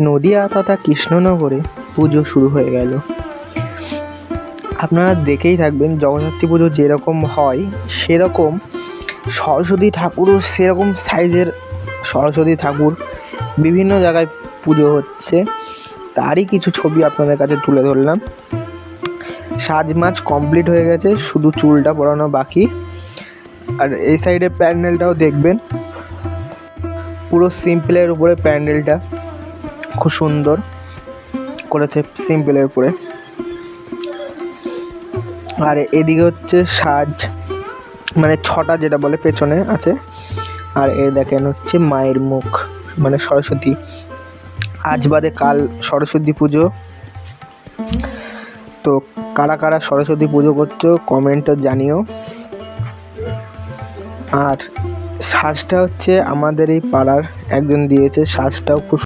নদিয়া তথা কৃষ্ণনগরে পুজো শুরু হয়ে গেল। আপনারা দেখেই থাকবেন জগদ্ধাত্রী পুজো যেরকম হয় সেরকম সরস্বতী ঠাকুরও সেরকম সাইজের সরস্বতী ঠাকুর বিভিন্ন জায়গায় পুজো হচ্ছে, তারই কিছু ছবি আপনাদের কাছে তুলে ধরলাম। সাজমাজ কমপ্লিট হয়ে গেছে, শুধু চুলটা পরানো বাকি। আর এই সাইডে প্যান্ডেলটাও দেখবেন, পুরো সিম্পলের উপরে প্যান্ডেলটা খুব সুন্দর করেছে, সিম্পলের উপরে। আর এদিকে হচ্ছে সাজ, মানে ছটা যেটা বলে পেছনে আছে। আর এ দেখেন হচ্ছে মায়ের মুখ, মানে সরস্বতী। আজ বাদে কাল সরস্বতী পুজো। তো কারা কারা সরস্বতী পুজো করছো কমেন্টে জানিও। আর সাজটা হচ্ছে আমাদের এই পাড়ার একজন দিয়েছে, সাজটাও খুব